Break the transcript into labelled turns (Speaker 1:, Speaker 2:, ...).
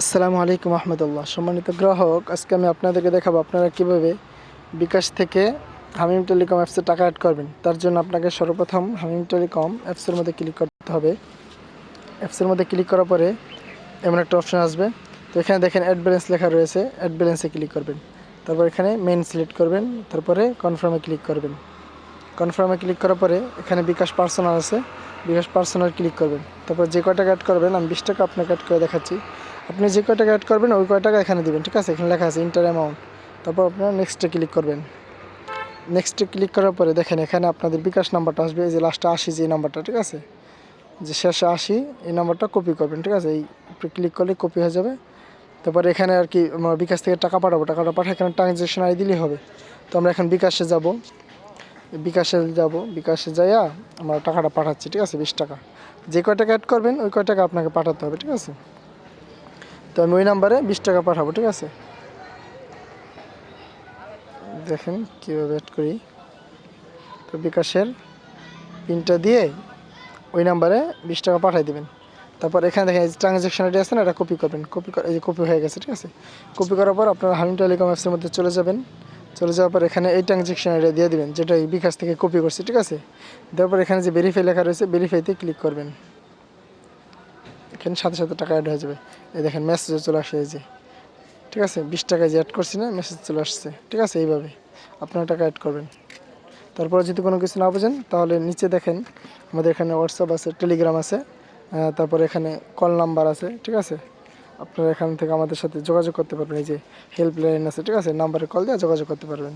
Speaker 1: আসসালামু আলাইকুম রহমতুল্লাহ। সম্মানিত গ্রাহক, আজকে আমি আপনাদেরকে দেখাবো আপনারা কিভাবে বিকাশ থেকে হামিম টেলিকম অ্যাপসে টাকা অ্যাড করবেন। তার জন্য আপনাকে সর্বপ্রথম হামিম টেলিকম অ্যাপসের মধ্যে ক্লিক করতে হবে। অ্যাপসের মধ্যে ক্লিক করার পরে এমন একটা অপশন আসবে। তো এখানে দেখেন অ্যাড ব্যালেন্স লেখা রয়েছে, অ্যাড ব্যালেন্সে ক্লিক করবেন। তারপর এখানে মেইন সিলেক্ট করবেন, তারপরে কনফার্মে ক্লিক করবেন। কনফার্মে ক্লিক করার পরে এখানে বিকাশ পার্সোনাল আছে, বিকাশ পার্সোনাল ক্লিক করবেন। তারপর যে কয় টাকা অ্যাড করবেন, আমি 20 টাকা আপনাকে অ্যাড করে দেখাচ্ছি। আপনি যে কয় টাকা অ্যাড করবেন ওই কয় টাকা এখানে দিবেন, ঠিক আছে? এখানে লেখা আছে ইন্টার অ্যামাউন্ট। তারপর আপনারা নেক্সটে ক্লিক করবেন। নেক্সটে ক্লিক করার পরে দেখেন এখানে আপনাদের বিকাশ নাম্বারটা আসবে, এই যে লাস্টে 80 যে নাম্বারটা, ঠিক আছে? যে শেষে 80 এই নাম্বারটা কপি করবেন, ঠিক আছে? এই ক্লিক করলে কপি হয়ে যাবে। তারপরে এখানে আর কি আমরা বিকাশ থেকে টাকা পাঠাবো, টাকাটা পাঠিয়ে এখানে ট্রানজ্যাকশন আইডি দিলেই হবে। তো আমরা এখন বিকাশে যাব, বিকাশে যাইয়া আমরা টাকাটা পাঠাচ্ছি, ঠিক আছে? 20 টাকা যে কয় টাকা অ্যাড করবেন ওই কয় টাকা আপনাকে পাঠাতে হবে, ঠিক আছে? তো আমি ওই নাম্বারে 20 টাকা পাঠাবো, ঠিক আছে? দেখেন কীভাবে অ্যাড করি। তো বিকাশের পিনটা দিয়ে ওই নাম্বারে 20 টাকা পাঠিয়ে দেবেন। তারপর এখানে দেখেন এই যে ট্রানজ্যাকশন আইডি আছে না, এটা কপি করবেন। এই যে কপি হয়ে গেছে, ঠিক আছে? কপি করার পর আপনারা হামিম টেলিকম অ্যাপসের মধ্যে চলে যাবেন। চলে যাওয়ার পর এখানে এই ট্রানজ্যাকশন আইডি দিয়ে দিবেন, যেটা এই বিকাশ থেকে কপি করছি, ঠিক আছে? দেওয়ার পর এখানে যে ভেরিফাই লেখা রয়েছে, ভেরিফাইতে ক্লিক করবেন। এখানে সাথে সাথে টাকা অ্যাড হয়ে যাবে। এই দেখেন মেসেজে চলে আসে, এই যে, ঠিক আছে? 20 টাকা যে অ্যাড করছি না, মেসেজ চলে আসছে, ঠিক আছে? এইভাবে আপনারা টাকা অ্যাড করবেন। তারপরে যদি কোনো কিছু না বোঝেন তাহলে নিচে দেখেন আমাদের এখানে হোয়াটসঅ্যাপ আছে, টেলিগ্রাম আছে, তারপরে এখানে কল নাম্বার আছে, ঠিক আছে? আপনারা এখান থেকে আমাদের সাথে যোগাযোগ করতে পারবেন। এই যে হেল্পলাইন আছে, ঠিক আছে? নাম্বারে কল দিয়ে যোগাযোগ করতে পারবেন।